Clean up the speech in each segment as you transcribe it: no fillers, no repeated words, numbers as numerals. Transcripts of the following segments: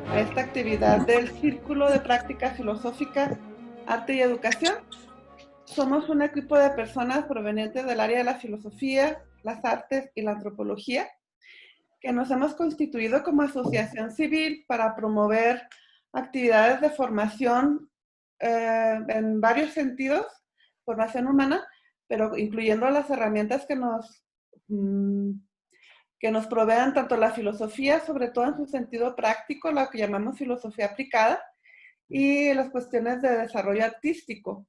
a esta actividad del Círculo de Práctica Filosófica, Arte y Educación. Somos un equipo de personas provenientes del área de la filosofía, las artes y la antropología, que nos hemos constituido como asociación civil para promover actividades de formación en varios sentidos, formación humana, pero incluyendo las herramientas que nos provean tanto la filosofía, sobre todo en su sentido práctico, lo que llamamos filosofía aplicada, y las cuestiones de desarrollo artístico.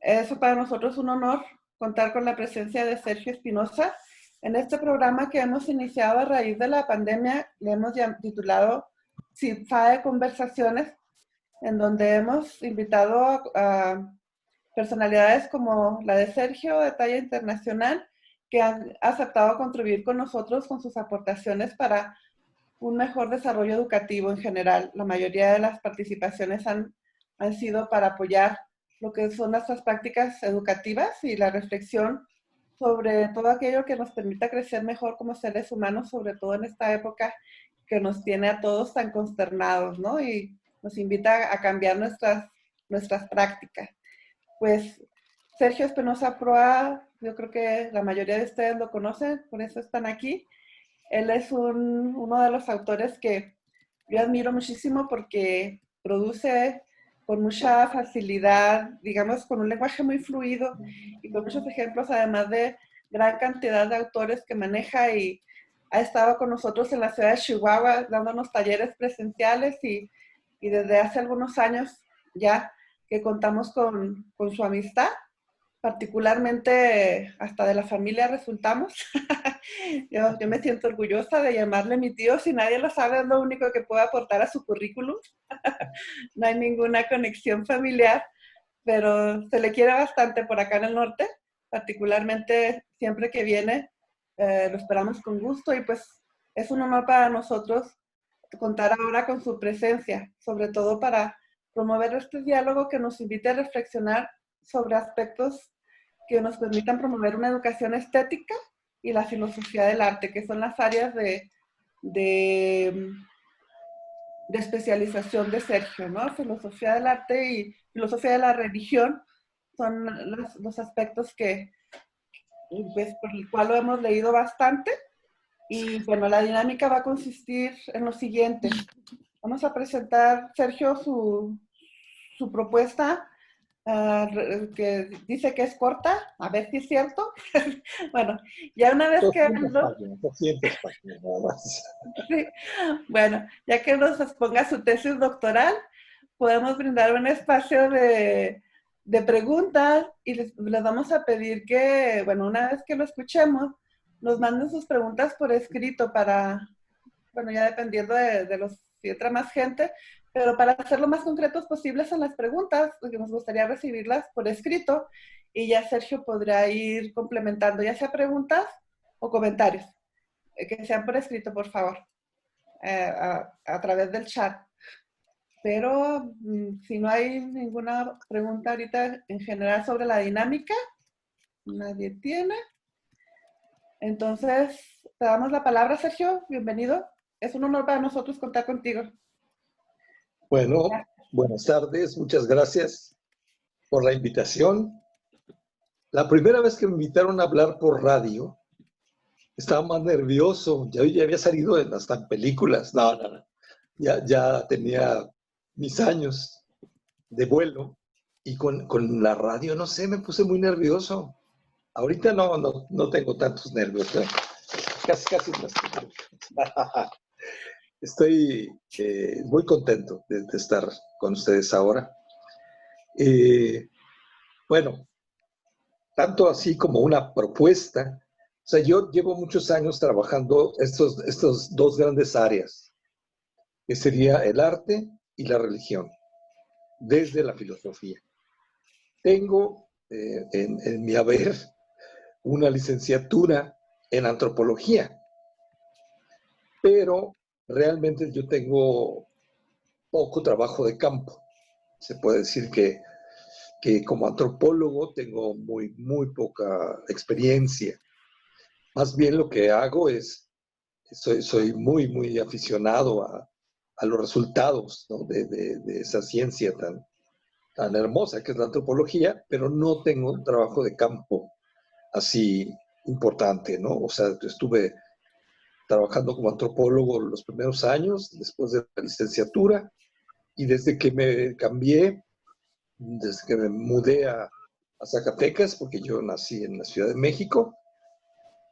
Eso para nosotros es un honor contar con la presencia de Sergio Espinosa. En este programa que hemos iniciado a raíz de la pandemia, le hemos titulado CIFAE Conversaciones, en donde hemos invitado a personalidades como la de Sergio, de talla internacional, que han aceptado contribuir con nosotros con sus aportaciones para un mejor desarrollo educativo en general. La mayoría de las participaciones han sido para apoyar lo que son nuestras prácticas educativas y la reflexión sobre todo aquello que nos permita crecer mejor como seres humanos, sobre todo en esta época que nos tiene a todos tan consternados, ¿no? Y nos invita a cambiar nuestras prácticas. Pues Sergio Espinosa Proa, yo creo que la mayoría de ustedes lo conocen, por eso están aquí. Él es uno de los autores que yo admiro muchísimo porque produce con mucha facilidad, digamos, con un lenguaje muy fluido y con muchos ejemplos, además de gran cantidad de autores que maneja, y ha estado con nosotros en la ciudad de Chihuahua dándonos talleres presenciales y desde hace algunos años ya que contamos con su amistad, particularmente hasta de la familia resultamos. Yo me siento orgullosa de llamarle mi tío. Si nadie lo sabe, es lo único que puedo aportar a su currículum. No hay ninguna conexión familiar, pero se le quiere bastante por acá en el norte, particularmente siempre que viene, lo esperamos con gusto, y pues es un honor para nosotros contar ahora con su presencia, sobre todo para promover este diálogo que nos invite a reflexionar sobre aspectos que nos permitan promover una educación estética y la filosofía del arte, que son las áreas de especialización de Sergio, ¿no? Filosofía del arte y filosofía de la religión son los aspectos que, pues, por el cual lo hemos leído bastante. Y bueno, la dinámica va a consistir en lo siguiente. Vamos a presentar, Sergio, su propuesta, que dice que es corta, a ver si es cierto. Bueno, ya una vez que... 200 páginas nada más. Sí, bueno, ya que nos exponga su tesis doctoral, podemos brindar un espacio de preguntas, y les vamos a pedir que, bueno, una vez que lo escuchemos, nos manden sus preguntas por escrito para, bueno, ya dependiendo de los, si entra más gente, pero para ser lo más concretos posibles en las preguntas, porque nos gustaría recibirlas por escrito, y ya Sergio podrá ir complementando, ya sea preguntas o comentarios, que sean por escrito, por favor, a través del chat. Pero si no hay ninguna pregunta ahorita en general sobre la dinámica, nadie tiene. Entonces, te damos la palabra, Sergio. Bienvenido. Es un honor para nosotros contar contigo. Bueno, buenas tardes. Muchas gracias por la invitación. La primera vez que me invitaron a hablar por radio, estaba más nervioso. Ya había salido hasta en películas. No. Ya tenía mis años de vuelo, y con la radio, no sé, me puse muy nervioso. Ahorita no tengo tantos nervios, pero casi no estoy. Estoy muy contento de estar con ustedes ahora. Bueno, tanto así como una propuesta. O sea, yo llevo muchos años trabajando estos dos grandes áreas, que sería el arte y la religión, desde la filosofía. Tengo en mi haber una licenciatura en antropología, pero realmente yo tengo poco trabajo de campo. Se puede decir que como antropólogo tengo muy poca experiencia. Más bien lo que hago es soy muy, muy aficionado a los resultados, ¿no? de esa ciencia tan hermosa que es la antropología, pero no tengo un trabajo de campo así importante, ¿no? O sea, estuve trabajando como antropólogo los primeros años, después de la licenciatura, y desde que me cambié, desde que me mudé a Zacatecas, porque yo nací en la Ciudad de México,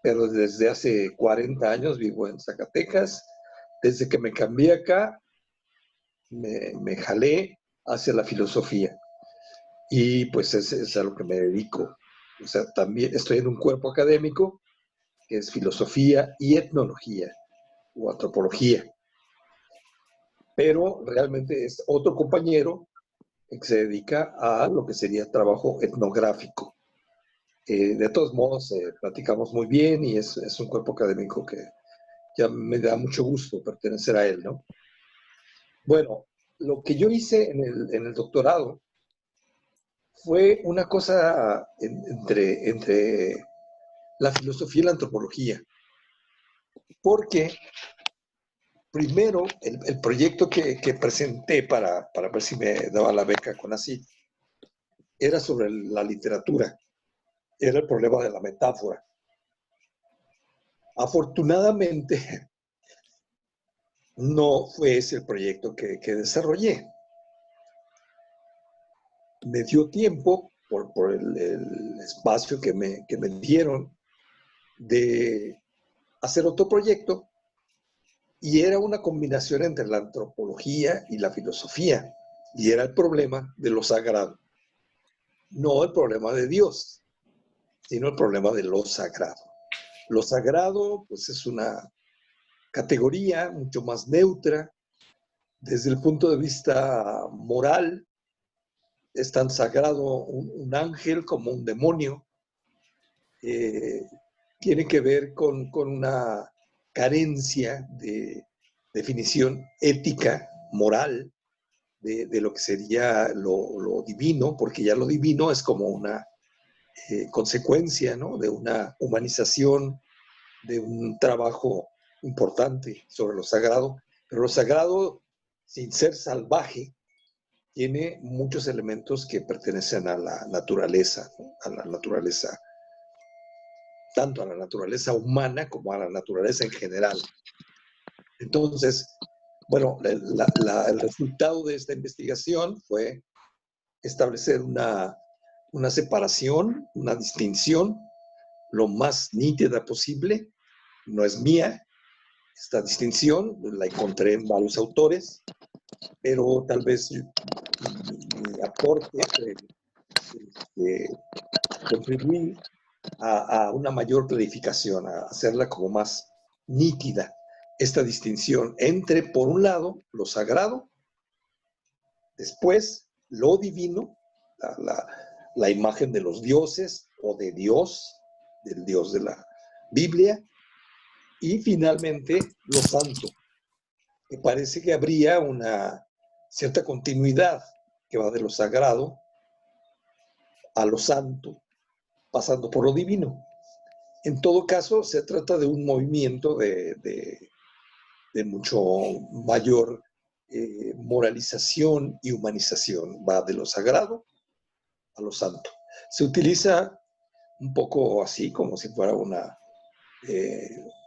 pero desde hace 40 años vivo en Zacatecas. Desde que me cambié acá, me jalé hacia la filosofía. Y pues es a lo que me dedico. O sea, también estoy en un cuerpo académico que es filosofía y etnología o antropología. Pero realmente es otro compañero que se dedica a lo que sería trabajo etnográfico. De todos modos, platicamos muy bien y es un cuerpo académico que ya me da mucho gusto pertenecer a él, ¿no? Bueno, lo que yo hice en el doctorado fue una cosa entre la filosofía y la antropología, porque primero el proyecto que presenté para ver si me daba la beca con CONACYT era sobre la literatura, era el problema de la metáfora. Afortunadamente, no fue ese el proyecto que desarrollé. Me dio tiempo, por el espacio que me dieron, de hacer otro proyecto, y era una combinación entre la antropología y la filosofía, y era el problema de lo sagrado. No el problema de Dios, sino el problema de lo sagrado. Lo sagrado, pues, es una categoría mucho más neutra. Desde el punto de vista moral, es tan sagrado un ángel como un demonio. Tiene que ver con una carencia de definición ética, moral, de lo que sería lo divino, porque ya lo divino es como una consecuencia, ¿no? De una humanización, de un trabajo importante sobre lo sagrado, pero lo sagrado, sin ser salvaje, tiene muchos elementos que pertenecen a la naturaleza, ¿no? A la naturaleza, tanto a la naturaleza humana como a la naturaleza en general. Entonces, bueno, el resultado de esta investigación fue establecer una separación, una distinción lo más nítida posible. No es mía, esta distinción la encontré en varios autores, pero tal vez mi aporte contribuir a una mayor clarificación, a hacerla como más nítida, esta distinción entre, por un lado, lo sagrado, después lo divino, la imagen de los dioses o de Dios, del Dios de la Biblia, y finalmente lo santo, que parece que habría una cierta continuidad que va de lo sagrado a lo santo, pasando por lo divino. En todo caso, se trata de un movimiento de mucho mayor moralización y humanización. Va de lo sagrado a lo santo. Se utiliza un poco así, como si fuera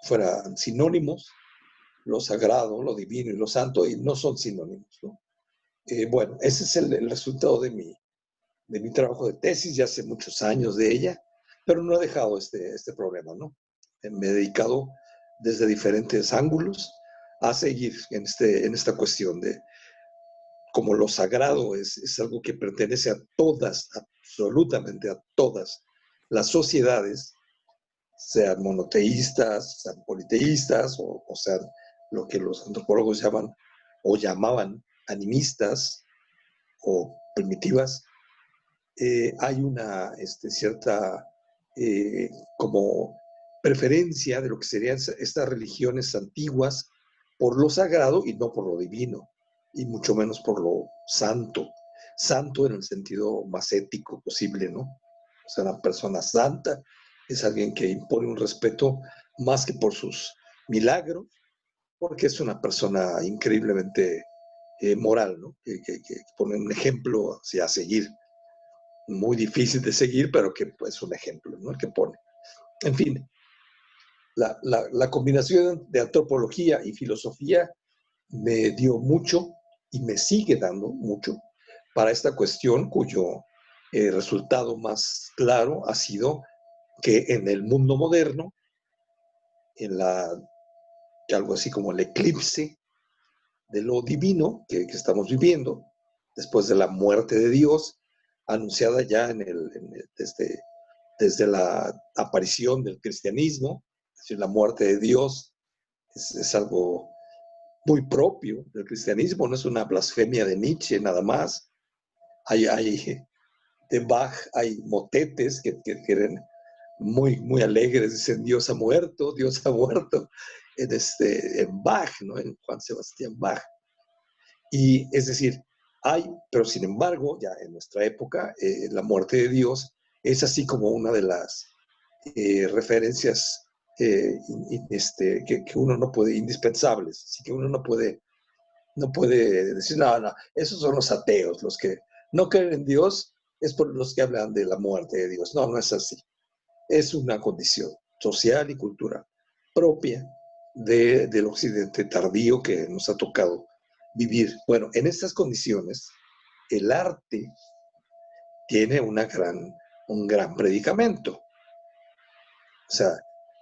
fueran sinónimos, lo sagrado, lo divino y lo santo, y no son sinónimos, ¿no? Bueno, ese es el resultado de mi trabajo de tesis, ya hace muchos años de ella, pero no he dejado este problema, ¿no? Me he dedicado desde diferentes ángulos a seguir en esta cuestión de cómo lo sagrado es algo que pertenece a todas, absolutamente a todas las sociedades, sean monoteístas, sean politeístas, o sean lo que los antropólogos llaman o llamaban animistas o primitivas. Hay una cierta como preferencia de lo que serían estas religiones antiguas por lo sagrado y no por lo divino, y mucho menos por lo santo. Santo en el sentido más ético posible, ¿no? O sea, una persona santa es alguien que impone un respeto más que por sus milagro, porque es una persona increíblemente moral, ¿no? Que pone un ejemplo así, a seguir, muy difícil de seguir, pero que es pues, un ejemplo, ¿no? El que pone. En fin, la combinación de antropología y filosofía me dio mucho y me sigue dando mucho para esta cuestión cuyo resultado más claro ha sido que en el mundo moderno, en algo así como el eclipse de lo divino que estamos viviendo, después de la muerte de Dios, anunciada ya desde la aparición del cristianismo, es decir, la muerte de Dios es algo muy propio del cristianismo, no es una blasfemia de Nietzsche nada más. Hay de Bach, hay motetes que eran muy alegres, dicen Dios ha muerto, en Bach, ¿no? En Juan Sebastián Bach. Y es decir, pero sin embargo, ya en nuestra época, la muerte de Dios es así como una de las referencias que uno no puede, indispensables, así que uno no puede decir, no, esos son los ateos, los que no creen en Dios, es por los que hablan de la muerte de Dios. No, no es así. Es una condición social y cultural propia del occidente tardío que nos ha tocado vivir. Bueno, en estas condiciones, el arte tiene un gran predicamento. O sea,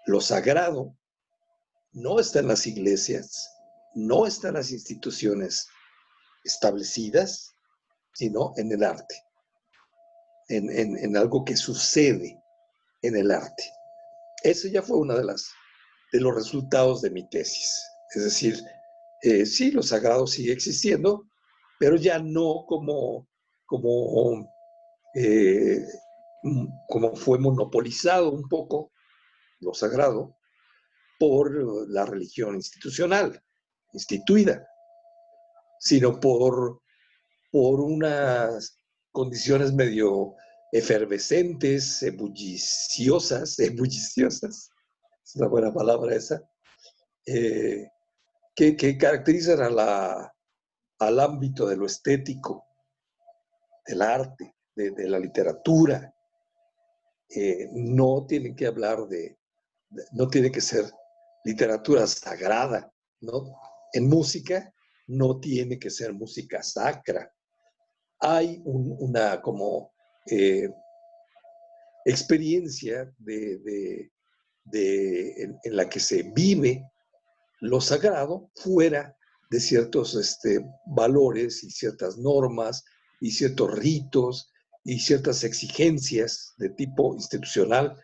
lo sagrado no está en las iglesias, no está en las instituciones establecidas, sino en el arte, en algo que sucede en el arte. Ese ya fue uno de los resultados de mi tesis. Es decir, sí, lo sagrado sigue existiendo, pero ya no eh, como fue monopolizado un poco lo sagrado por la religión instituida, sino por unas condiciones medio efervescentes, ebulliciosa, es una buena palabra esa, que caracterizan al ámbito de lo estético, del arte, de la literatura. No tienen que hablar no tiene que ser literatura sagrada, ¿no? En música no tiene que ser música sacra. Hay una como experiencia en la que se vive lo sagrado fuera de ciertos valores y ciertas normas y ciertos ritos y ciertas exigencias de tipo institucional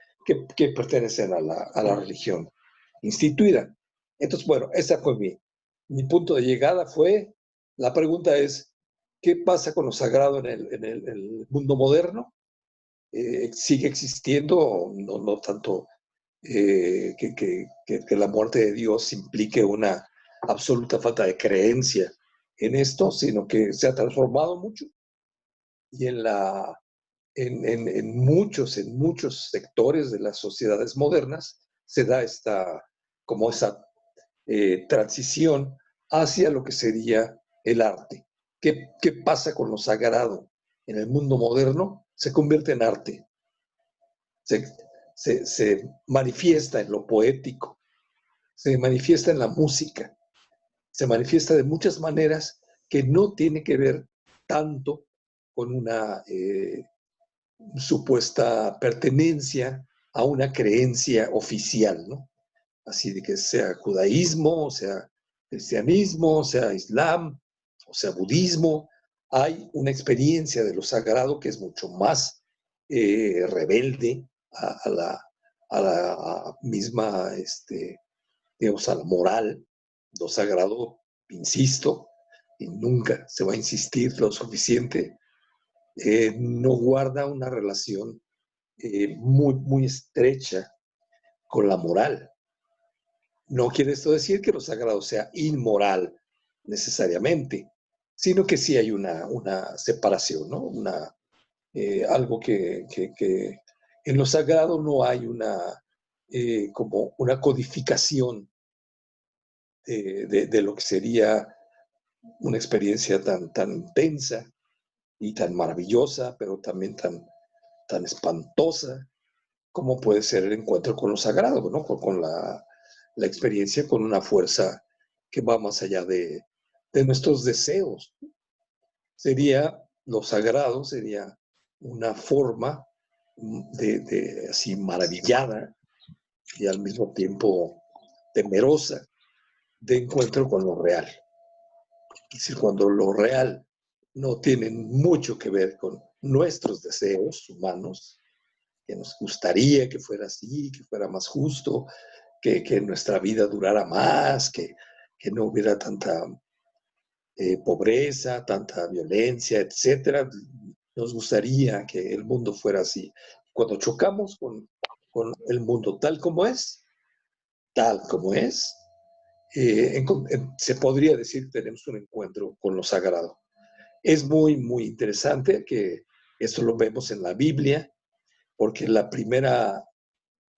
que pertenecen a la religión instituida. Entonces, bueno, ese fue mi punto de llegada. La pregunta es, ¿qué pasa con lo sagrado en el mundo moderno? ¿Sigue existiendo? No tanto que la muerte de Dios implique una absoluta falta de creencia en esto, sino que se ha transformado mucho y en muchos sectores de las sociedades modernas se da esa transición hacia lo que sería el arte. ¿Qué pasa con lo sagrado en el mundo moderno? Se convierte en arte. Se manifiesta en lo poético, se manifiesta en la música, se manifiesta de muchas maneras que no tiene que ver tanto con una supuesta pertenencia a una creencia oficial, ¿no? Así de que sea judaísmo, o sea cristianismo, o sea islam, o sea budismo, hay una experiencia de lo sagrado que es mucho más rebelde a la misma, digamos, a la moral. Lo sagrado, insisto, y nunca se va a insistir lo suficiente, no guarda una relación muy estrecha con la moral. No quiere esto decir que lo sagrado sea inmoral necesariamente, sino que sí hay una separación, ¿no? Algo que en lo sagrado no hay como una codificación de lo que sería una experiencia tan intensa y tan maravillosa, pero también tan espantosa, como puede ser el encuentro con lo sagrado, ¿no? Con la experiencia con una fuerza que va más allá de nuestros deseos. Sería lo sagrado, sería una forma de así maravillada y al mismo tiempo temerosa de encuentro con lo real. Es decir, cuando lo real no tiene mucho que ver con nuestros deseos humanos, que nos gustaría que fuera así, que fuera más justo, que nuestra vida durara más, que no hubiera tanta pobreza, tanta violencia, etcétera. Nos gustaría que el mundo fuera así. Cuando chocamos con el mundo tal como es, se podría decir que tenemos un encuentro con lo sagrado. Es muy, muy interesante que esto lo vemos en la Biblia, porque la primera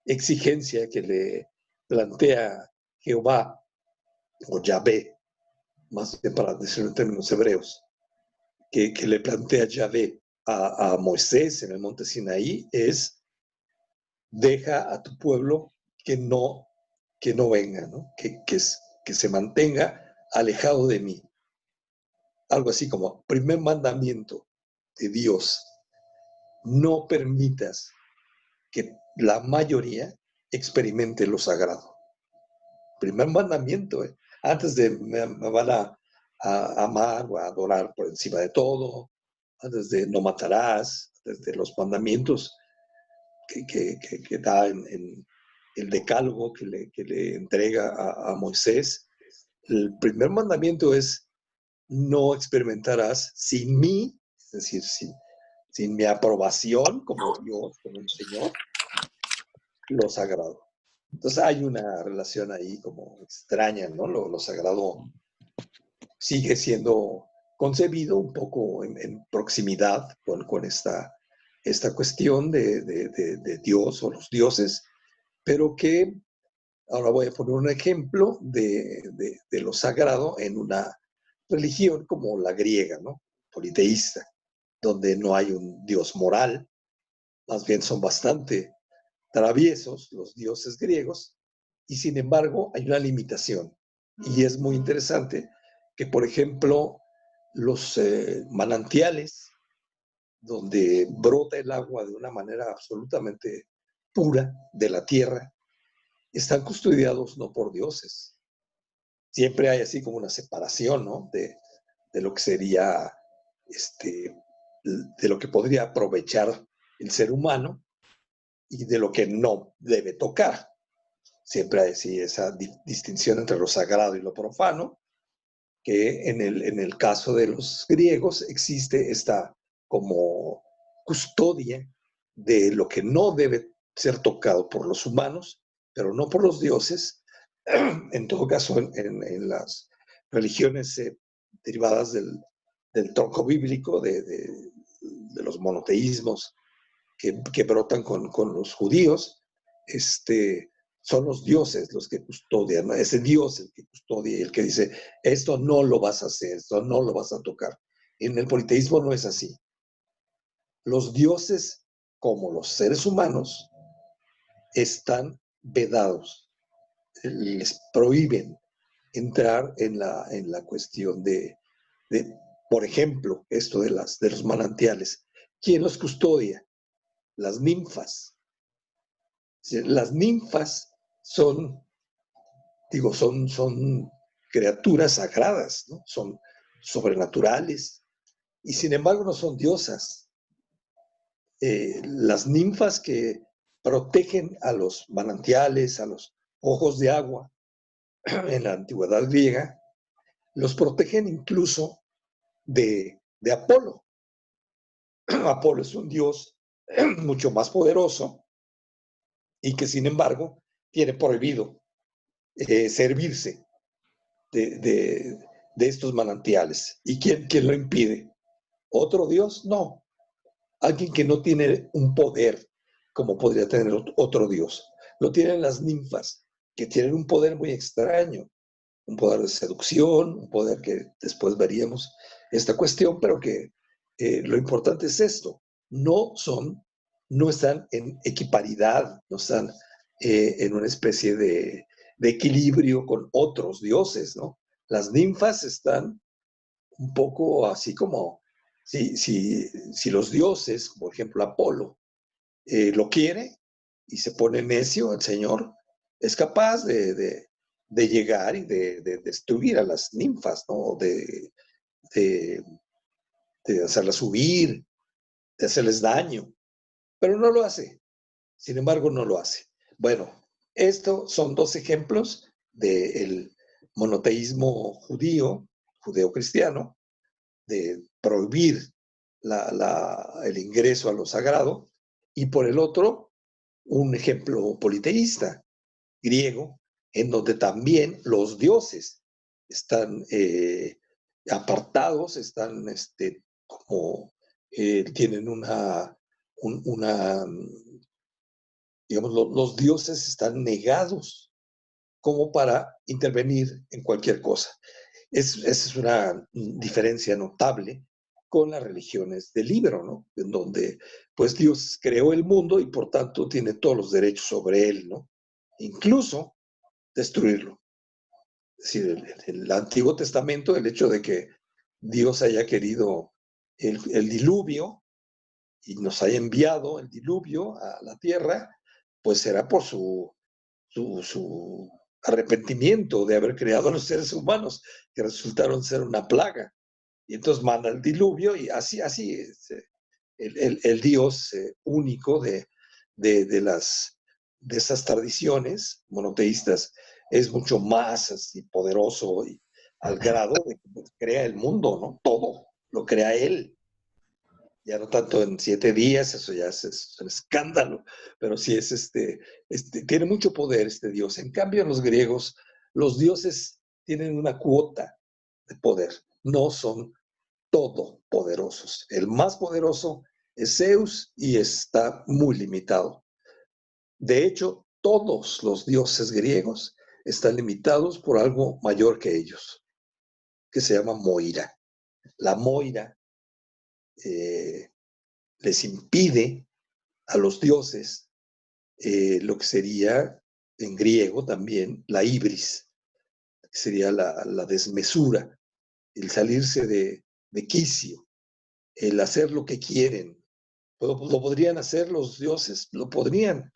exigencia que le plantea Jehová, o Yahvé, más bien para decirlo en términos hebreos, que le plantea Yahvé a Moisés en el monte Sinaí es: deja a tu pueblo que no venga, ¿no? Que se mantenga alejado de mí. Algo así como primer mandamiento de Dios: no permitas que la mayoría experimente lo sagrado. Primer mandamiento, ¿eh? Antes de me van a amar o a adorar por encima de todo, antes de no matarás, desde los mandamientos que da en el decálogo que le entrega a Moisés. El primer mandamiento es: no experimentarás sin mí, es decir, sin mi aprobación como Dios, como un Señor, lo sagrado. Entonces hay una relación ahí como extraña, ¿no? Lo sagrado sigue siendo concebido un poco en proximidad con esta cuestión de Dios o los dioses, pero que ahora voy a poner un ejemplo de lo sagrado en una religión como la griega, ¿no? Politeísta, donde no hay un dios moral, más bien son bastante traviesos los dioses griegos, y sin embargo hay una limitación. Y es muy interesante que, por ejemplo, los manantiales, donde brota el agua de una manera absolutamente pura de la tierra, están custodiados no por dioses. Siempre hay así como una separación, ¿no? De lo que sería, de lo que podría aprovechar el ser humano y de lo que no debe tocar. Siempre hay así esa distinción entre lo sagrado y lo profano, que en el caso de los griegos existe esta como custodia de lo que no debe ser tocado por los humanos, pero no por los dioses. En todo caso, en las religiones derivadas del tronco bíblico, de los monoteísmos que brotan con los judíos, son los dioses los que custodian, ¿no? Es el Dios el que custodia y el que dice: esto no lo vas a hacer, esto no lo vas a tocar. En el politeísmo no es así. Los dioses, como los seres humanos, están vedados, les prohíben entrar en la cuestión por ejemplo, esto de los manantiales. ¿Quién los custodia? Las ninfas. Las ninfas son criaturas sagradas, ¿no? Son sobrenaturales, y sin embargo no son diosas. Las ninfas que protegen a los manantiales, a los ojos de agua, en la antigüedad griega, los protegen incluso de Apolo. Apolo es un dios mucho más poderoso y que sin embargo tiene prohibido servirse de estos manantiales. ¿Y quién lo impide? ¿Otro dios? No. Alguien que no tiene un poder como podría tener otro dios. Lo tienen las ninfas, que tienen un poder muy extraño, un poder de seducción, un poder que después veríamos esta cuestión, pero que lo importante es esto, no están en equiparidad, no están en una especie de equilibrio con otros dioses, ¿no? Las ninfas están un poco así como, si los dioses, por ejemplo Apolo, lo quiere y se pone necio, el Señor es capaz de llegar y de destruir a las ninfas, ¿no? De, de hacerlas huir, de hacerles daño, pero no lo hace. Sin embargo, no lo hace. Bueno, estos son dos ejemplos del monoteísmo judío, judeo-cristiano, de prohibir el ingreso a lo sagrado, y por el otro, un ejemplo politeísta griego, en donde también los dioses están apartados, están como tienen una, digamos, los dioses están negados como para intervenir en cualquier cosa. Esa es una diferencia notable con las religiones del libro, ¿no? En donde, pues, Dios creó el mundo y por tanto tiene todos los derechos sobre él, ¿no? Incluso destruirlo. Es decir, el Antiguo Testamento, el hecho de que Dios haya querido el diluvio y nos haya enviado el diluvio a la tierra, pues será por su arrepentimiento de haber creado a los seres humanos, que resultaron ser una plaga. Y entonces manda el diluvio y así es el Dios único de esas tradiciones monoteístas es mucho más así, poderoso y al grado de que pues, crea el mundo, ¿no? Todo lo crea él. Ya no tanto en 7 días, eso ya es un escándalo, pero sí es tiene mucho poder este Dios. En cambio, los griegos, los dioses tienen una cuota de poder, no son todopoderosos. El más poderoso es Zeus y está muy limitado. De hecho, todos los dioses griegos están limitados por algo mayor que ellos, que se llama Moira. La Moira les impide a los dioses lo que sería en griego también la ibris, que sería la desmesura, el salirse de quicio, el hacer lo que quieren. Lo podrían hacer los dioses, podrían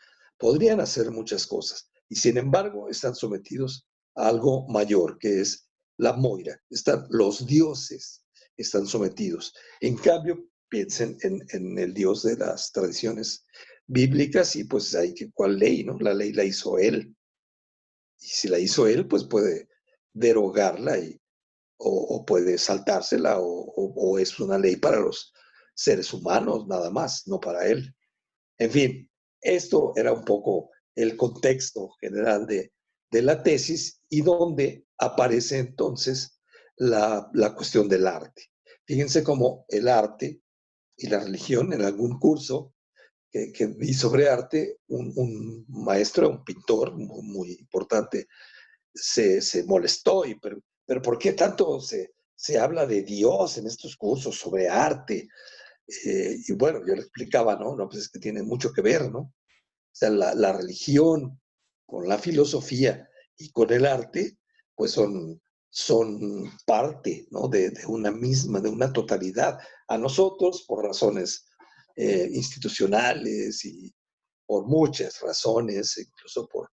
hacer muchas cosas, y sin embargo están sometidos a algo mayor, que es la Moira. Los dioses están sometidos. En cambio, piensen en el Dios de las tradiciones bíblicas y pues hay que, ¿cuál ley? ¿No? La ley la hizo él. Y si la hizo él, pues puede derogarla o puede saltársela o es una ley para los seres humanos nada más, no para él. En fin, esto era un poco el contexto general de la tesis y donde aparece entonces la cuestión del arte. Fíjense cómo el arte y la religión, en algún curso que vi sobre arte, un maestro, un pintor muy importante, se molestó, pero ¿por qué tanto se habla de Dios en estos cursos sobre arte? Y bueno, yo le explicaba, ¿no? No, pues es que tiene mucho que ver, ¿no? O sea, la religión con la filosofía y con el arte, pues son parte, ¿no? De una misma, de una totalidad. A nosotros, por razones institucionales y por muchas razones, incluso por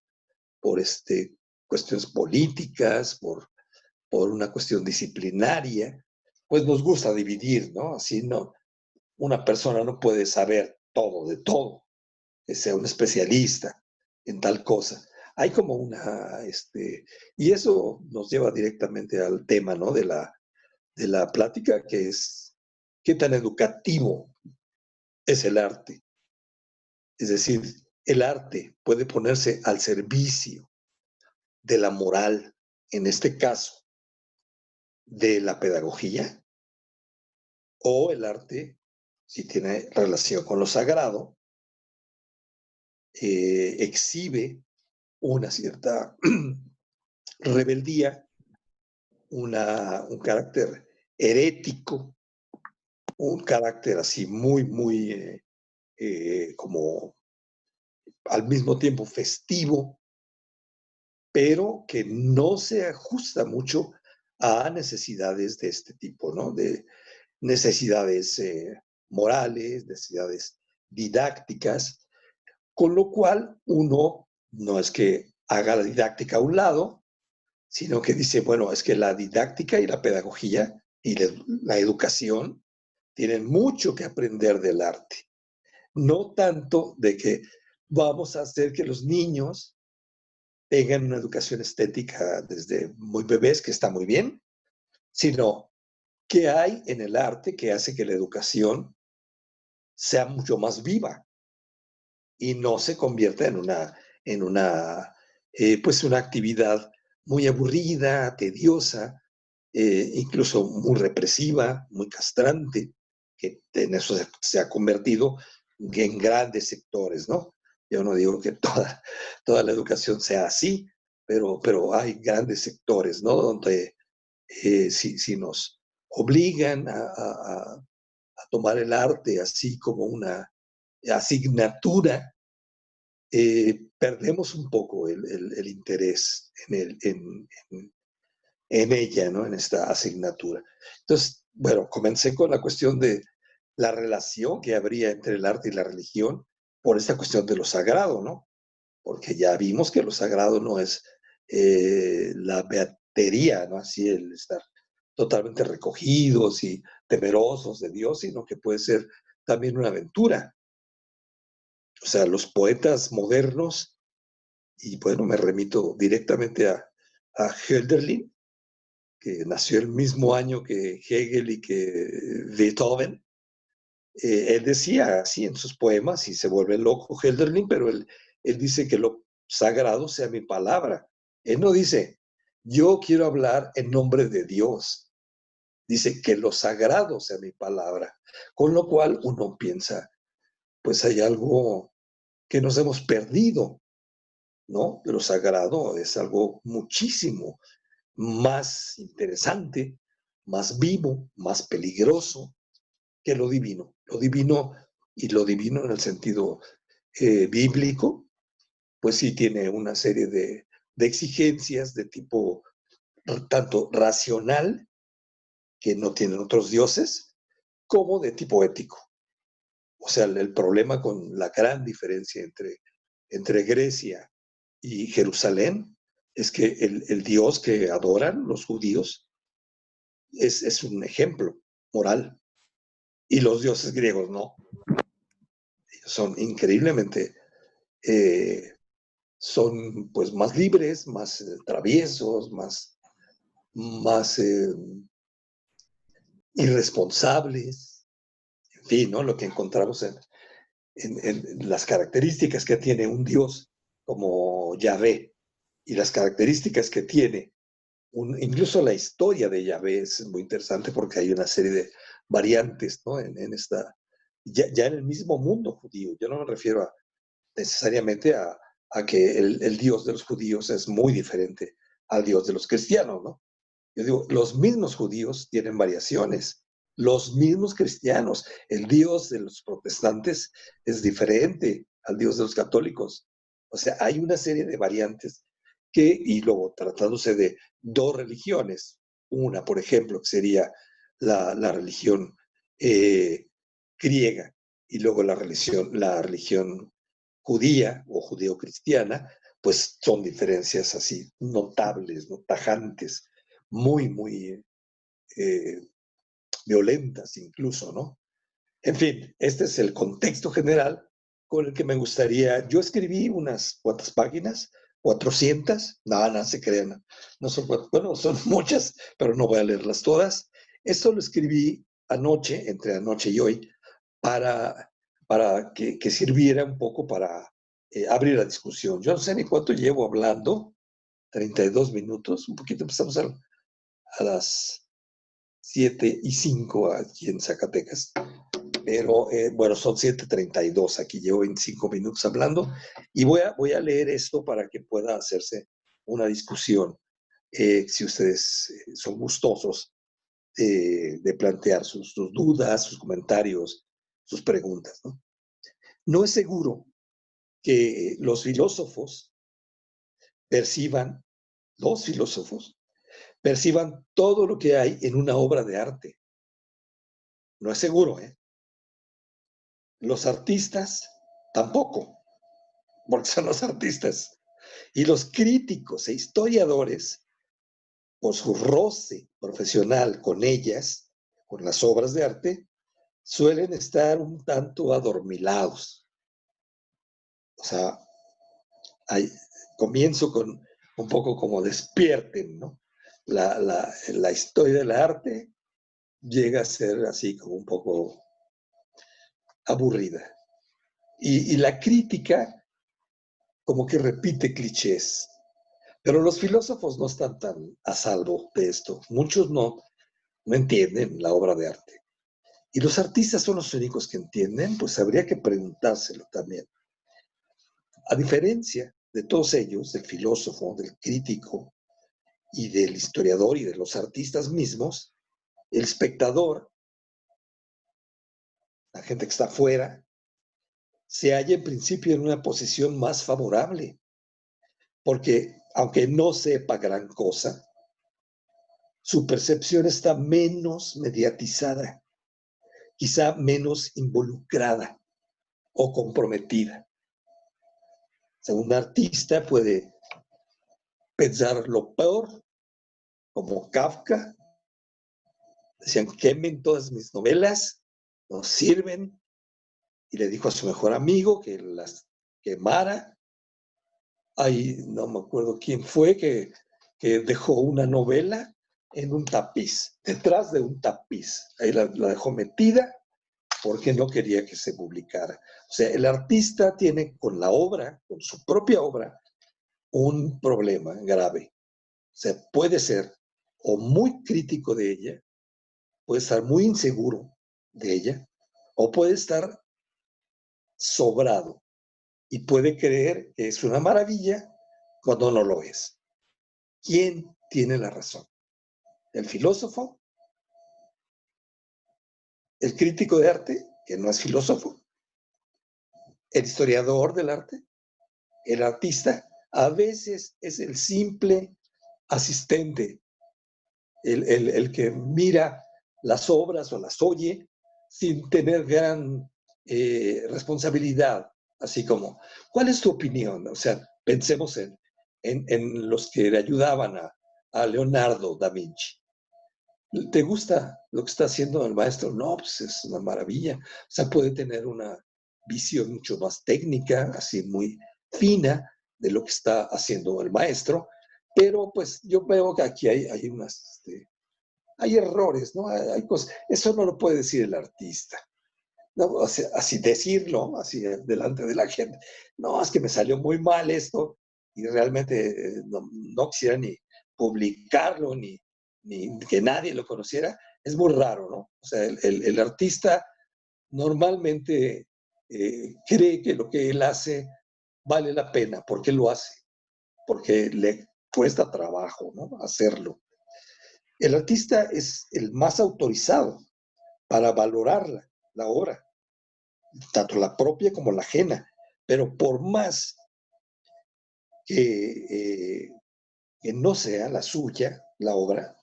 cuestiones políticas, por una cuestión disciplinaria, pues nos gusta dividir, ¿no? Así no, una persona no puede saber todo de todo, que sea un especialista en tal cosa. Hay como y eso nos lleva directamente al tema, ¿no? De la plática, que es qué tan educativo es el arte. Es decir, el arte puede ponerse al servicio de la moral, en este caso, de la pedagogía, o el arte, si tiene relación con lo sagrado, exhibe una cierta rebeldía un carácter herético, un carácter así muy como al mismo tiempo festivo, pero que no se ajusta mucho a necesidades de este tipo, ¿no? De necesidades morales, necesidades didácticas, con lo cual uno no es que haga la didáctica a un lado, sino que dice, bueno, es que la didáctica y la pedagogía y la educación tienen mucho que aprender del arte. No tanto de que vamos a hacer que los niños tengan una educación estética desde muy bebés, que está muy bien, sino qué hay en el arte que hace que la educación sea mucho más viva y no se convierta en pues una actividad muy aburrida, tediosa, incluso muy represiva, muy castrante, que en eso se ha convertido en grandes sectores, ¿no? Yo no digo que toda la educación sea así, pero hay grandes sectores, ¿no? Donde si nos obligan a tomar el arte así como una asignatura, perdemos un poco el interés en ella, ¿no? En esta asignatura. Entonces, bueno, comencé con la cuestión de la relación que habría entre el arte y la religión por esta cuestión de lo sagrado, ¿no? Porque ya vimos que lo sagrado no es la beatería, ¿no? Así el estar totalmente recogidos y temerosos de Dios, sino que puede ser también una aventura. O sea, los poetas modernos, y bueno, me remito directamente a Hölderlin, que nació el mismo año que Hegel y que Beethoven. Él decía así en sus poemas, y se vuelve loco Hölderlin, pero él dice que lo sagrado sea mi palabra. Él no dice, yo quiero hablar en nombre de Dios. Dice que lo sagrado sea mi palabra. Con lo cual uno piensa, pues hay algo que nos hemos perdido, ¿no? Lo sagrado es algo muchísimo más interesante, más vivo, más peligroso que lo divino. Lo divino en el sentido bíblico, pues sí tiene una serie de exigencias de tipo tanto racional, que no tienen otros dioses, como de tipo ético. O sea, el problema con la gran diferencia entre Grecia y Jerusalén es que el Dios que adoran los judíos es un ejemplo moral y los dioses griegos no. Ellos son increíblemente, son pues más libres, más traviesos, más irresponsables, en fin, ¿no? Lo que encontramos en las características que tiene un Dios como Yahvé y las características que tiene incluso la historia de Yahvé es muy interesante porque hay una serie de variantes, ¿no? Ya en el mismo mundo judío. Yo no me refiero necesariamente a que el Dios de los judíos es muy diferente al Dios de los cristianos, ¿no? Yo digo, los mismos judíos tienen variaciones, los mismos cristianos. El Dios de los protestantes es diferente al Dios de los católicos. O sea, hay una serie de variantes y luego tratándose de dos religiones, una, por ejemplo, que sería la religión griega y luego la religión judía o judeo-cristiana, pues son diferencias así notables, ¿no? Tajantes, muy eh, violentas incluso, ¿no? En fin, este es el contexto general con el que me gustaría. Yo escribí unas cuantas páginas, 400, nada, se crean, no son, bueno, son muchas, pero no voy a leerlas todas. Esto lo escribí anoche, entre anoche y hoy, para, para que sirviera un poco para abrir la discusión. Yo no sé ni cuánto llevo hablando, 32 minutos, un poquito empezamos a las 7:05 aquí en Zacatecas. Pero bueno, son 7:32, aquí llevo 25 minutos hablando y voy a leer esto para que pueda hacerse una discusión. si ustedes son gustosos de plantear sus dudas, sus comentarios, sus preguntas, ¿no? No es seguro que los filósofos perciban, perciban todo lo que hay en una obra de arte. No es seguro, ¿eh? Los artistas tampoco, porque son los artistas. Y los críticos e historiadores, por su roce profesional con ellas, con las obras de arte, suelen estar un tanto adormilados. O sea, comienzo con un poco como despierten, ¿no? La historia del arte llega a ser así como un poco aburrida. Y la crítica como que repite clichés. Pero los filósofos no están tan a salvo de esto. Muchos no entienden la obra de arte. Y los artistas son los únicos que entienden, pues habría que preguntárselo también. A diferencia de todos ellos, del filósofo, del crítico y del historiador y de los artistas mismos, el espectador, la gente que está afuera, se halla en principio en una posición más favorable, porque aunque no sepa gran cosa, su percepción está menos mediatizada, quizá menos involucrada o comprometida. O sea, un artista puede pensar lo peor, como Kafka. Decían, quemen todas mis novelas, no sirven. Y le dijo a su mejor amigo que las quemara. Ahí no me acuerdo quién fue que dejó una novela en un tapiz, detrás de un tapiz. Ahí la dejó metida porque no quería que se publicara. O sea, el artista tiene con la obra, con su propia obra, un problema grave. O sea, puede ser o muy crítico de ella, puede estar muy inseguro de ella, o puede estar sobrado y puede creer que es una maravilla cuando no lo es. ¿Quién tiene la razón? ¿El filósofo? ¿El crítico de arte, que no es filósofo? ¿El historiador del arte? ¿El artista? A veces es el simple asistente, el que mira las obras o las oye sin tener gran responsabilidad, así como, ¿cuál es tu opinión? O sea, pensemos en los que le ayudaban a Leonardo da Vinci. ¿Te gusta lo que está haciendo el maestro? No, pues es una maravilla. O sea, puede tener una visión mucho más técnica, así muy fina de lo que está haciendo el maestro, pero pues yo veo que aquí hay unas, hay errores, ¿no? Hay cosas, eso no lo puede decir el artista. No, o sea, así decirlo, así delante de la gente. No, es que me salió muy mal esto y realmente no quisiera ni publicarlo ni que nadie lo conociera. Es muy raro, ¿no? O sea, el artista normalmente cree que lo que él hace vale la pena. ¿Por qué lo hace? Porque le cuesta trabajo, ¿no? Hacerlo. El artista es el más autorizado para valorarla, la obra, tanto la propia como la ajena. Pero por más que no sea la suya, la obra,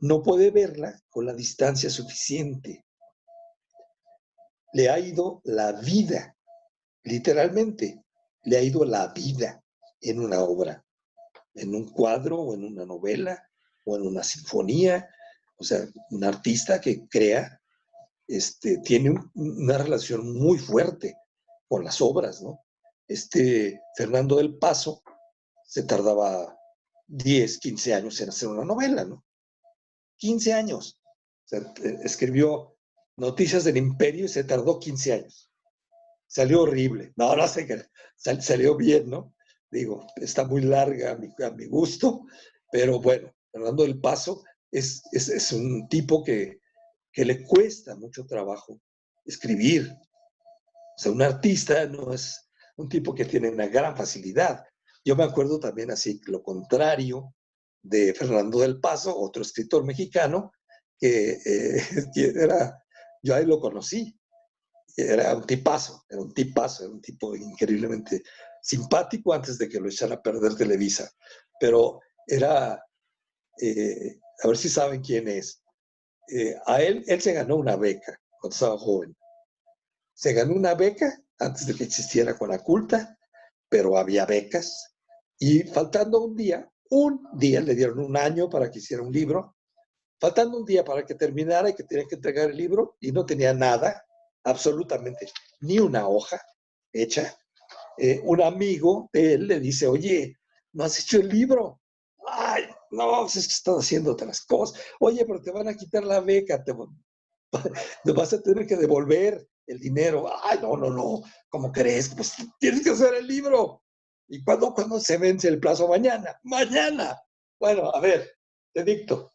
no puede verla con la distancia suficiente. Le ha ido la vida, literalmente, le ha ido la vida en una obra, en un cuadro o en una novela o en una sinfonía. O sea, un artista que crea tiene una relación muy fuerte con las obras, ¿no? Fernando del Paso se tardaba 10, 15 años en hacer una novela, ¿no? 15 años. O sea, escribió Noticias del Imperio y se tardó 15 años. Salió horrible. No, no sé qué. Salió bien, ¿no? Digo, está muy larga a mi gusto, pero bueno, Fernando del Paso es un tipo que le cuesta mucho trabajo escribir. O sea, un artista no es un tipo que tiene una gran facilidad. Yo me acuerdo también así, lo contrario, de Fernando del Paso, otro escritor mexicano, que era, yo ahí lo conocí, era un tipazo, era un tipazo, era un tipo increíblemente simpático antes de que lo echara a perder Televisa, pero era, a ver si saben quién es. Él se ganó una beca cuando estaba joven. Se ganó una beca antes de que existiera Conaculta, pero había becas. Y faltando un día le dieron un año para que hiciera un libro, faltando un día para que terminara y que tenía que entregar el libro, y no tenía nada, absolutamente, ni una hoja hecha. Un amigo de él le dice, oye, ¿no has hecho el libro? Ay, no, pues es que estás haciendo otras cosas. Oye, pero te van a quitar la beca, te vas a tener que devolver el dinero. Ay, no, no, no, ¿cómo crees? Pues tienes que hacer el libro. ¿Y cuándo se vence el plazo? Mañana, mañana. Bueno, a ver, te dicto.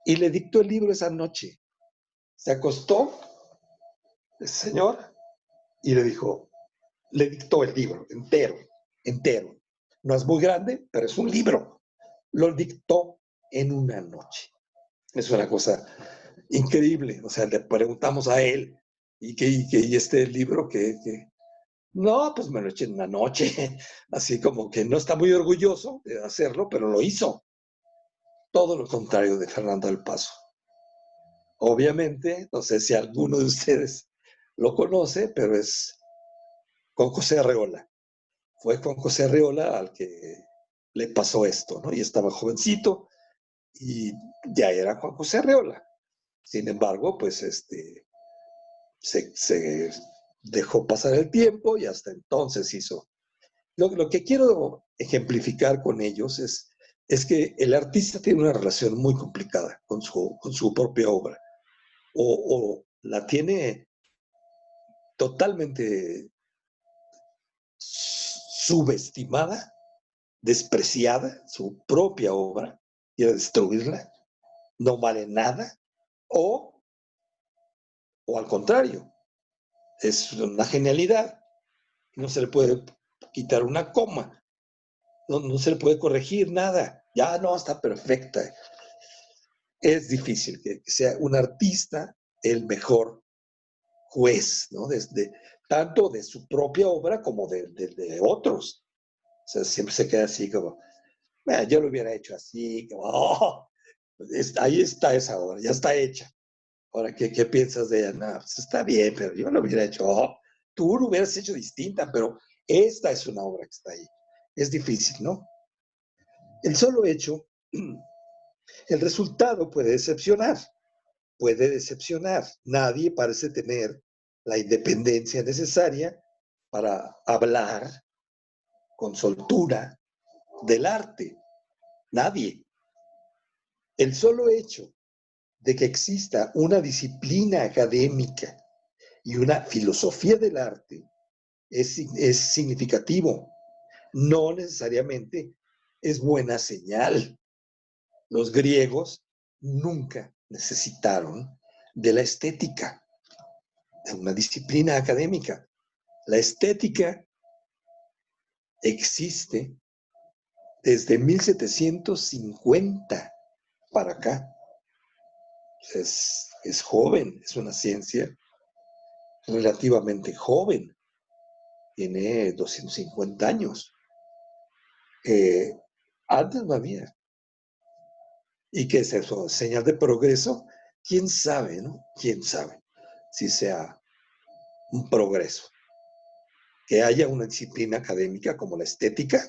Y le dictó el libro esa noche. Se acostó el señor y le dijo, le dictó el libro entero, entero. No es muy grande, pero es un libro. Lo dictó en una noche. Es una cosa increíble. O sea, le preguntamos a él, y este libro no, pues me lo eché en una noche. Así como que no está muy orgulloso de hacerlo, pero lo hizo. Todo lo contrario de Fernando del Paso. Obviamente, no sé si alguno de ustedes lo conoce, pero es con José Arreola. Fue con José Arreola al que le pasó esto, ¿no? Y estaba jovencito y ya era Juan José Arreola. Sin embargo, pues se dejó pasar el tiempo y hasta entonces hizo. Lo que quiero ejemplificar con ellos es que el artista tiene una relación muy complicada con su propia obra. O la tiene totalmente subestimada, despreciada, su propia obra, y a destruirla, no vale nada, o, o al contrario, es una genialidad, no se le puede quitar una coma, no se le puede corregir nada, ya no, está perfecta. Es difícil que sea un artista el mejor juez, ¿no? Tanto de su propia obra como de otros. O sea, siempre se queda así como, yo lo hubiera hecho así, como, ahí está esa obra, ya está hecha. Ahora, ¿qué piensas de ella? No, pues está bien, pero yo lo hubiera hecho, tú lo hubieras hecho distinta, pero esta es una obra que está ahí. Es difícil, ¿no? El solo hecho, el resultado puede decepcionar. Nadie parece tener la independencia necesaria para hablar con soltura del arte. Nadie. El solo hecho de que exista una disciplina académica y una filosofía del arte es significativo. No necesariamente es buena señal. Los griegos nunca necesitaron de la estética, de una disciplina académica. La estética existe desde 1750 para acá. Es joven, es una ciencia relativamente joven, tiene 250 años. Antes no había. ¿Y qué es eso? ¿Señal de progreso? ¿Quién sabe, no? ¿Quién sabe si sea un progreso? Que haya una disciplina académica como la estética,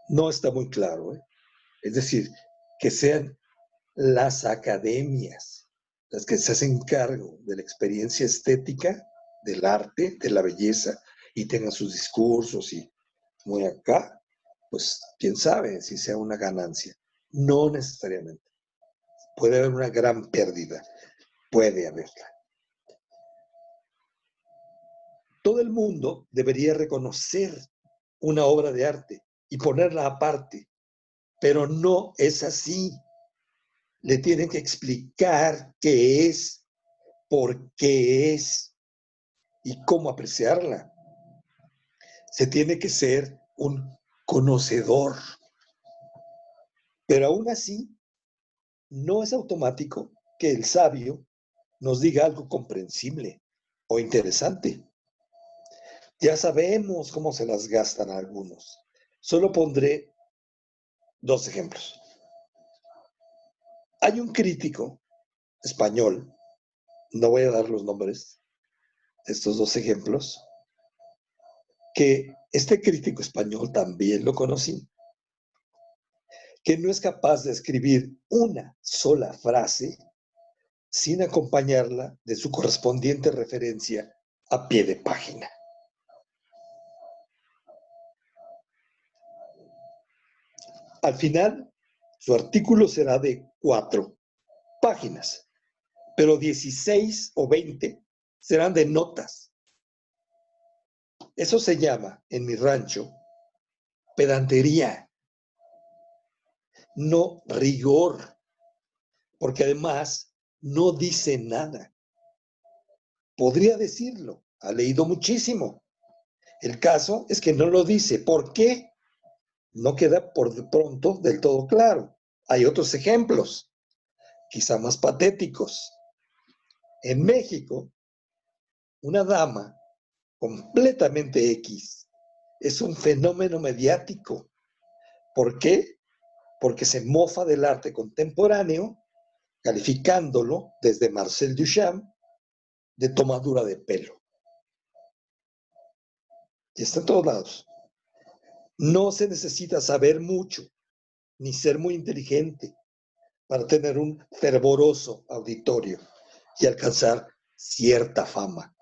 no está muy claro, ¿eh? Es decir, que sean las academias las que se hacen cargo de la experiencia estética, del arte, de la belleza, y tengan sus discursos y muy acá, pues quién sabe si sea una ganancia. No necesariamente. Puede haber una gran pérdida, puede haberla. Todo el mundo debería reconocer una obra de arte y ponerla aparte, pero no es así. Le tienen que explicar qué es, por qué es y cómo apreciarla. Se tiene que ser un conocedor. Pero aún así, no es automático que el sabio nos diga algo comprensible o interesante. Ya sabemos cómo se las gastan algunos. Solo pondré 2 ejemplos. Hay un crítico español, no voy a dar los nombres de estos 2 ejemplos, que este crítico español también lo conocí, que no es capaz de escribir una sola frase sin acompañarla de su correspondiente referencia a pie de página. Al final, su artículo será de 4 páginas, pero 16 o 20 serán de notas. Eso se llama, en mi rancho, pedantería, no rigor, porque además no dice nada. Podría decirlo, ha leído muchísimo. El caso es que no lo dice. ¿Por qué? No queda por de pronto del todo claro. Hay otros ejemplos, quizá más patéticos. En México, una dama completamente X es un fenómeno mediático. ¿Por qué? Porque se mofa del arte contemporáneo, calificándolo desde Marcel Duchamp de tomadura de pelo. Y está en todos lados. No se necesita saber mucho, ni ser muy inteligente para tener un fervoroso auditorio y alcanzar cierta fama.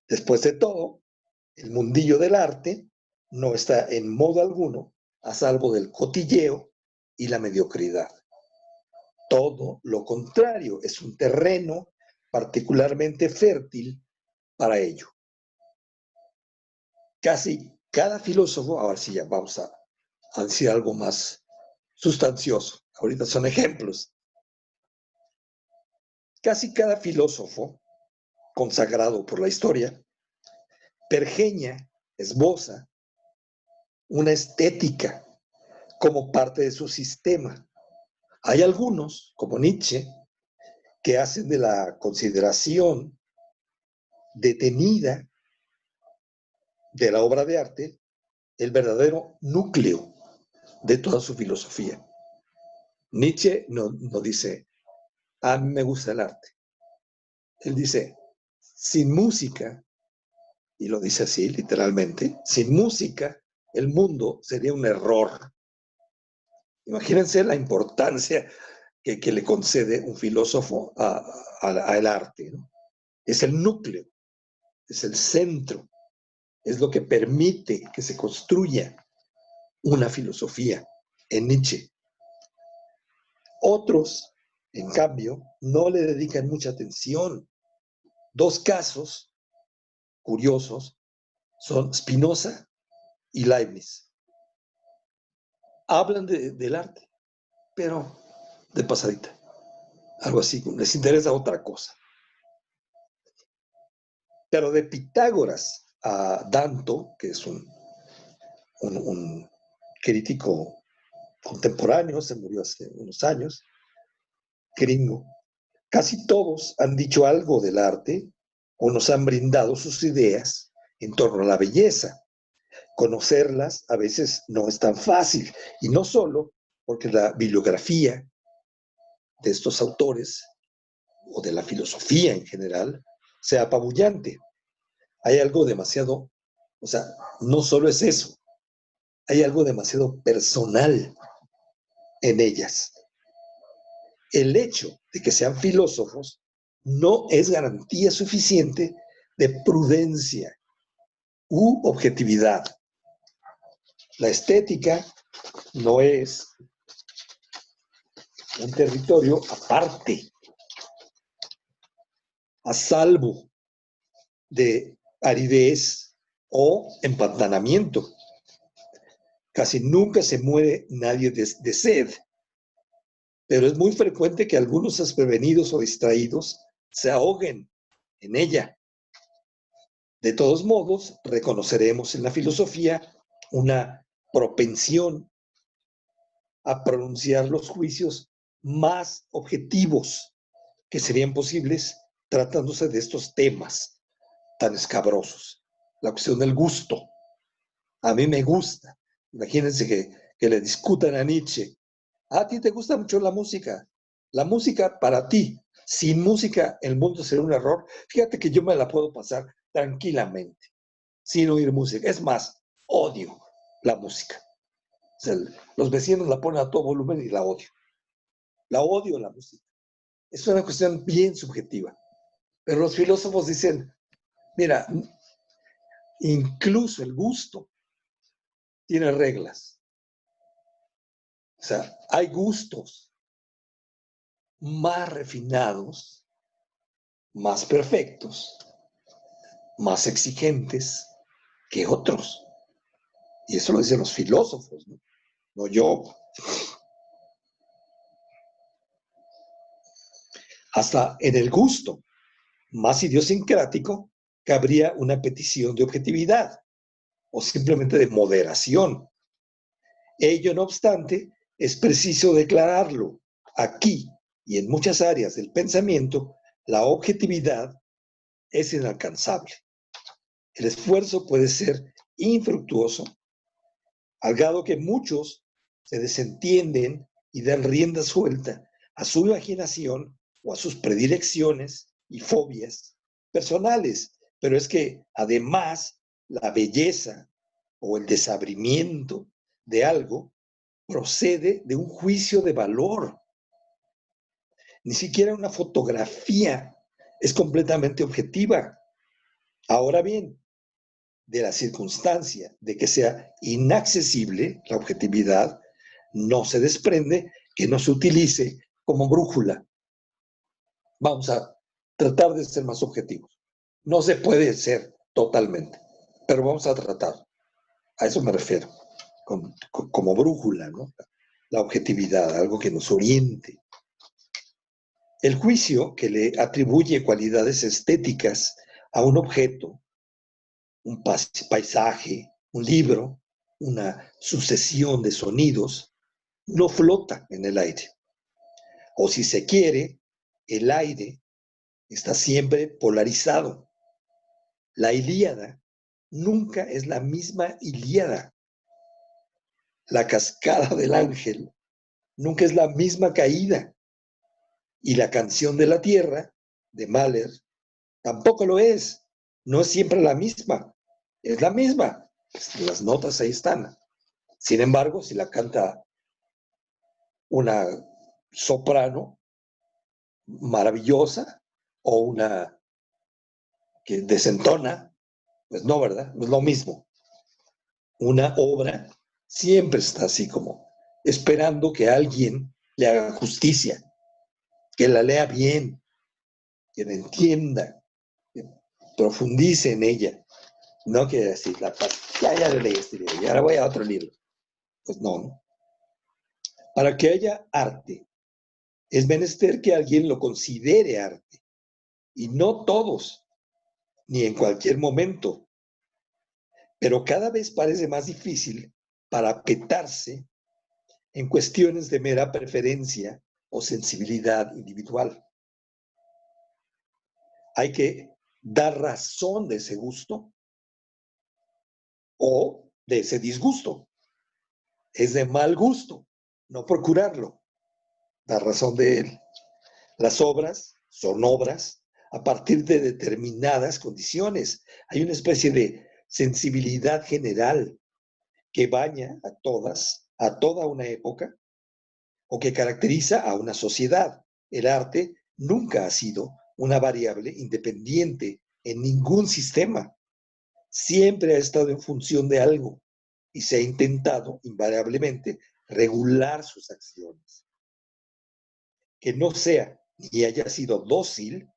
Después de todo, el mundillo del arte no está en modo alguno a salvo del cotilleo y la mediocridad. Todo lo contrario, es un terreno particularmente fértil para ello. Casi cada filósofo, ahora sí ya vamos a decir algo más sustancioso, ahorita son ejemplos. Casi cada filósofo consagrado por la historia pergeña, esboza una estética como parte de su sistema. Hay algunos, como Nietzsche, que hacen de la consideración detenida de la obra de arte el verdadero núcleo de toda su filosofía. Nietzsche no dice, a mí me gusta el arte. Él dice, sin música, y lo dice así literalmente, sin música el mundo sería un error. Imagínense la importancia que le concede un filósofo al arte, ¿no? Es el núcleo, es el centro, es lo que permite que se construya una filosofía en Nietzsche. Otros, en cambio, no le dedican mucha atención. 2 casos curiosos son Spinoza y Leibniz. Hablan del arte, pero de pasadita. Algo así, les interesa otra cosa. Pero de Pitágoras a Danto, que es un crítico contemporáneo, se murió hace unos años, gringo, casi todos han dicho algo del arte o nos han brindado sus ideas en torno a la belleza. Conocerlas a veces no es tan fácil, y no solo porque la bibliografía de estos autores o de la filosofía en general sea apabullante. Hay algo demasiado, o sea, no solo es eso, hay algo demasiado personal en ellas. El hecho de que sean filósofos no es garantía suficiente de prudencia u objetividad. La estética no es un territorio aparte, a salvo de aridez o empantanamiento. Casi nunca se muere nadie de sed, pero es muy frecuente que algunos desprevenidos o distraídos se ahoguen en ella. De todos modos, reconoceremos en la filosofía una propensión a pronunciar los juicios más objetivos que serían posibles tratándose de estos temas tan escabrosos. La cuestión del gusto. A mí me gusta. Imagínense que le discutan a Nietzsche. A ti te gusta mucho la música. La música para ti. Sin música el mundo sería un error. Fíjate que yo me la puedo pasar tranquilamente, sin oír música. Es más, odio la música. O sea, los vecinos la ponen a todo volumen y la odio. La odio la música. Es una cuestión bien subjetiva. Pero los filósofos dicen, mira, incluso el gusto tiene reglas. O sea, hay gustos más refinados, más perfectos, más exigentes que otros. Y eso lo dicen los filósofos, ¿no? No yo. Hasta en el gusto más idiosincrático cabría una petición de objetividad o simplemente de moderación. Ello, no obstante, es preciso declararlo. Aquí y en muchas áreas del pensamiento, la objetividad es inalcanzable. El esfuerzo puede ser infructuoso, al grado que muchos se desentienden y dan rienda suelta a su imaginación o a sus predilecciones y fobias personales. Pero es que además la belleza o el desabrimiento de algo procede de un juicio de valor. Ni siquiera una fotografía es completamente objetiva. Ahora bien, de la circunstancia de que sea inaccesible la objetividad, no se desprende que no se utilice como brújula. Vamos a tratar de ser más objetivos. No se puede ser totalmente, pero vamos a tratar. A eso me refiero, como brújula, ¿no? La objetividad, algo que nos oriente. El juicio que le atribuye cualidades estéticas a un objeto, un paisaje, un libro, una sucesión de sonidos, no flota en el aire. O si se quiere, el aire está siempre polarizado. La Ilíada nunca es la misma Ilíada. La cascada del ángel nunca es la misma caída. Y la canción de la tierra, de Mahler, tampoco lo es. No es siempre la misma. Es la misma. Las notas ahí están. Sin embargo, si la canta una soprano maravillosa o una que desentona, pues no, ¿verdad? No es lo mismo. Una obra siempre está así como esperando que alguien le haga justicia, que la lea bien, que la entienda, que profundice en ella. No que decir, ya le leí este libro, y ahora voy a otro libro. Pues no. Para que haya arte, es menester que alguien lo considere arte. Y no todos, ni en cualquier momento. Pero cada vez parece más difícil parapetarse en cuestiones de mera preferencia o sensibilidad individual. Hay que dar razón de ese gusto o de ese disgusto. Es de mal gusto no procurarlo, dar razón de él. Las obras son obras a partir de determinadas condiciones. Hay una especie de sensibilidad general que baña a todas, a toda una época, o que caracteriza a una sociedad. El arte nunca ha sido una variable independiente en ningún sistema. Siempre ha estado en función de algo y se ha intentado invariablemente regular sus acciones. Que no sea ni haya sido dócil,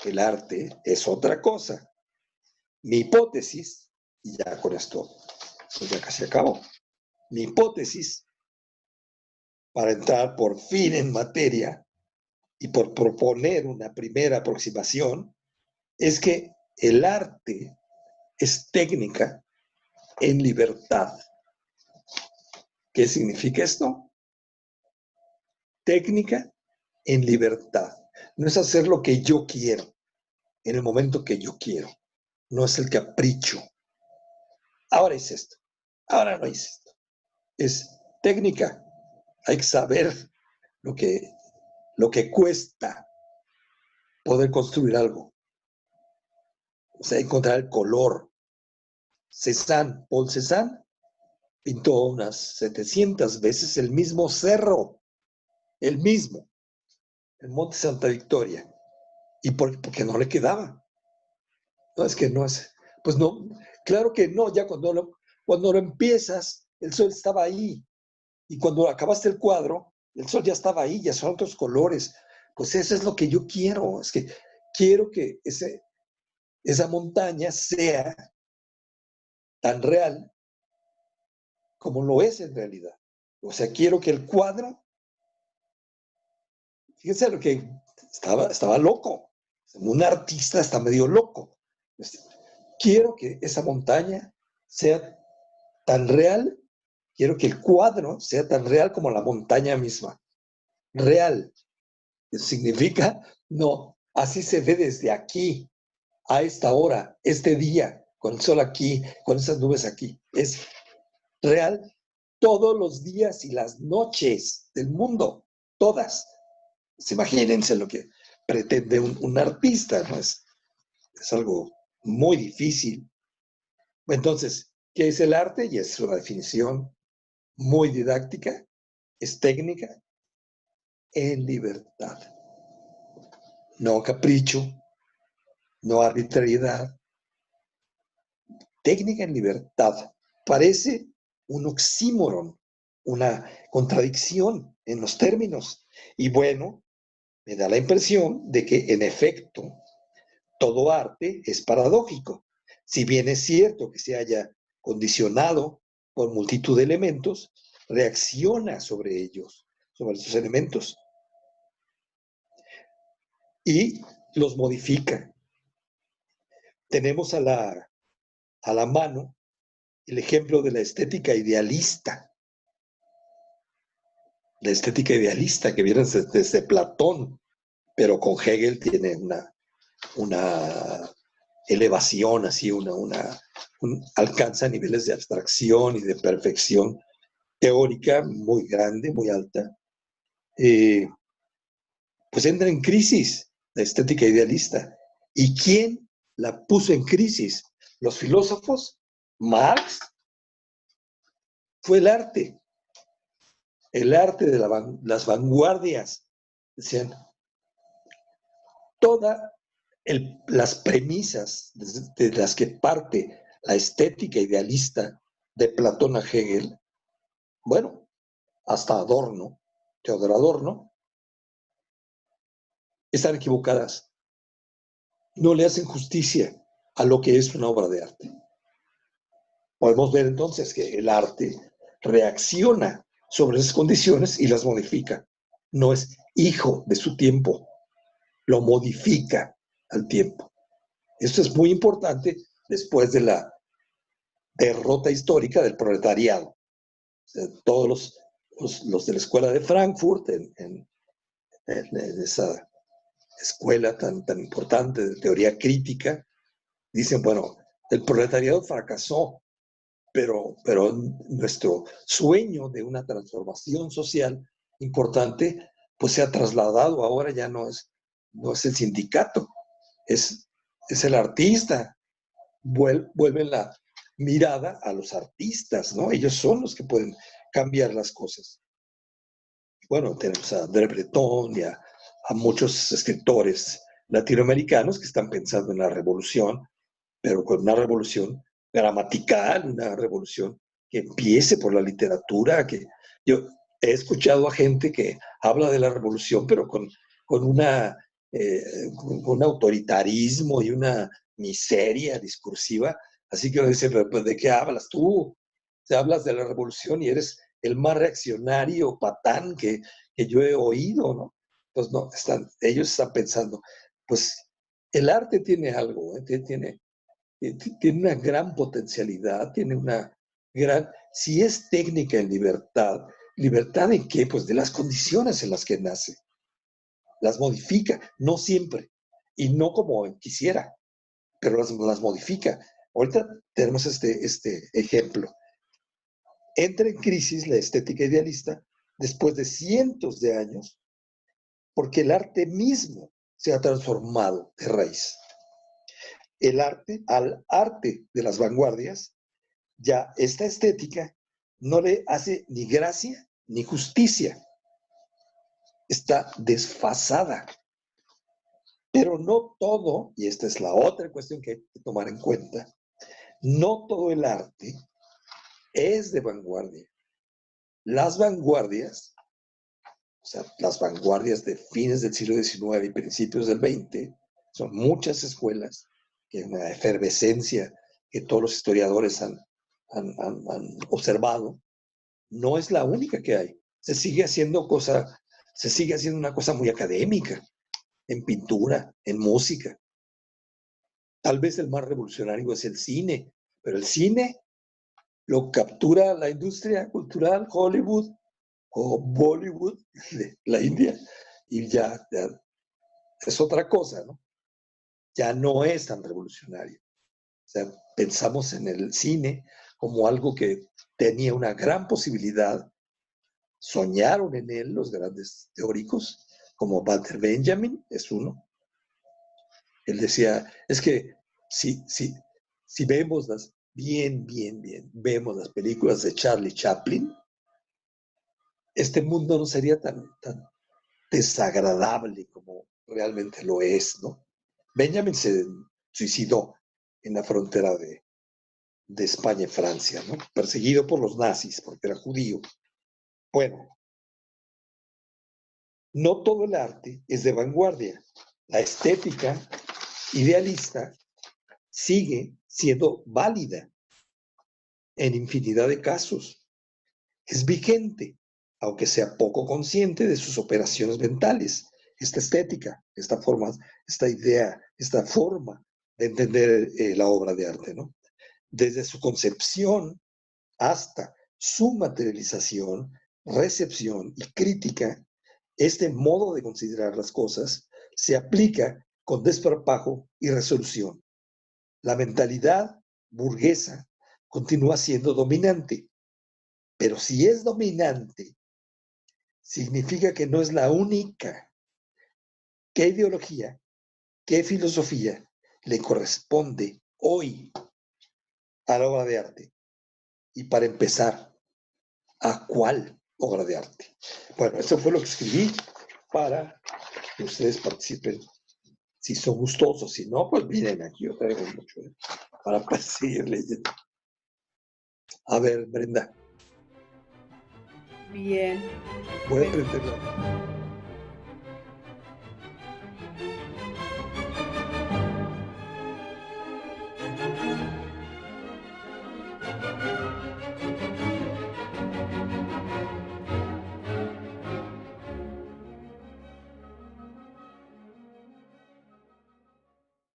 el arte es otra cosa. Mi hipótesis, y ya con esto pues ya casi acabó, mi hipótesis para entrar por fin en materia y por proponer una primera aproximación es que el arte es técnica en libertad. ¿Qué significa esto? técnica en libertad. No es hacer lo que yo quiero, en el momento que yo quiero. No es el capricho. Ahora hice esto, ahora no hice esto. Es técnica. Hay que saber lo que cuesta poder construir algo. O sea, encontrar el color. Paul Cézanne, pintó unas 700 veces el mismo cerro, el mismo, el Monte Santa Victoria. ¿Y porque no le quedaba? No, es que no es, pues no, claro que no, ya cuando lo empiezas, el sol estaba ahí. Y cuando acabaste el cuadro, el sol ya estaba ahí, ya son otros colores. Pues eso es lo que yo quiero, es que quiero que esa montaña sea tan real como lo es en realidad. O sea, quiero que el cuadro, fíjense lo que estaba loco, un artista está medio loco. Quiero que esa montaña sea tan real, quiero que el cuadro sea tan real como la montaña misma. Real. Eso significa, no, así se ve desde aquí, a esta hora, este día, con el sol aquí, con esas nubes aquí. Es real todos los días y las noches del mundo, todas. Pues imagínense lo que pretende un artista, ¿no? Es algo muy difícil. Entonces, ¿qué es el arte? Y es una definición muy didáctica, es técnica en libertad. No capricho, no arbitrariedad. Técnica en libertad. Parece un oxímoron, una contradicción en los términos. Y bueno, me da la impresión de que en efecto todo arte es paradójico. Si bien es cierto que se haya condicionado por multitud de elementos, reacciona sobre ellos, sobre esos elementos, y los modifica. Tenemos a la mano el ejemplo de la estética idealista. La estética idealista que viene desde Platón, pero con Hegel tiene una elevación, así, alcanza niveles de abstracción y de perfección teórica muy grande, muy alta. Pues entra en crisis la estética idealista. ¿Y quién la puso en crisis? ¿Los filósofos? ¿Marx? Fue el arte de las vanguardias. Decían, todas las premisas de las que parte la estética idealista de Platón a Hegel, bueno, hasta Adorno, Teodoro Adorno, están equivocadas. No le hacen justicia a lo que es una obra de arte. Podemos ver entonces que el arte reacciona sobre esas condiciones y las modifica. No es hijo de su tiempo, lo modifica al tiempo. Esto es muy importante después de la derrota histórica del proletariado. O sea, todos los de la escuela de Frankfurt, en esa escuela tan importante de teoría crítica, dicen, bueno, el proletariado fracasó, pero nuestro sueño de una transformación social importante, pues se ha trasladado, ahora ya no es el sindicato, es el artista. Vuelven la mirada a los artistas, ¿no? Ellos son los que pueden cambiar las cosas. Bueno, tenemos a André Breton y a muchos escritores latinoamericanos que están pensando en la revolución, pero con una revolución gramatical, una revolución que empiece por la literatura, que yo he escuchado a gente que habla de la revolución, pero con un autoritarismo y una miseria discursiva, así que uno dice, pues, ¿de qué hablas tú? Te hablas de la revolución y eres el más reaccionario patán que yo he oído, ¿no? Pues no, ellos están pensando, pues el arte tiene algo, tiene una gran potencialidad, tiene una gran, si es técnica en libertad, ¿Libertad en qué? Pues de las condiciones en las que nace. Las modifica, no siempre, y no como quisiera, pero las modifica. Ahorita tenemos este ejemplo. Entra en crisis la estética idealista después de cientos de años, porque el arte mismo se ha transformado de raíz. El arte, al arte de las vanguardias, ya esta estética no le hace ni gracia ni justicia. Está desfasada. Pero no todo, y esta es la otra cuestión que hay que tomar en cuenta, no todo el arte es de vanguardia. Las vanguardias, o sea, las vanguardias de fines del siglo XIX y principios del XX, son muchas escuelas, que hay una efervescencia que todos los historiadores han observado, no es la única que hay. Se sigue haciendo una cosa muy académica, en pintura, en música. Tal vez el más revolucionario es el cine, pero el cine lo captura la industria cultural, Hollywood o Bollywood de la India, y ya es otra cosa, ¿no? Ya no es tan revolucionario. O sea, pensamos en el cine como algo que tenía una gran posibilidad. Soñaron en él los grandes teóricos, como Walter Benjamin es uno. Él decía, es que si vemos vemos las películas de Charlie Chaplin, este mundo no sería tan desagradable como realmente lo es, ¿no? Benjamin se suicidó en la frontera de España y Francia, ¿no? Perseguido por los nazis porque era judío. Bueno, no todo el arte es de vanguardia. La estética idealista sigue siendo válida en infinidad de casos. Es vigente, aunque sea poco consciente de sus operaciones mentales. Esta estética, esta forma, esta idea, esta forma de entender la obra de arte, ¿no? Desde su concepción hasta su materialización, recepción y crítica, este modo de considerar las cosas se aplica con desparpajo y resolución. La mentalidad burguesa continúa siendo dominante, pero si es dominante, significa que no es la única. ¿Qué ideología, qué filosofía le corresponde hoy a la obra de arte? Y para empezar, ¿a cuál obra de arte? Bueno, eso fue lo que escribí para que ustedes participen. Si son gustosos, si no, pues miren, aquí yo traigo mucho para seguir leyendo. A ver, Brenda. Bien. Voy a prenderlo.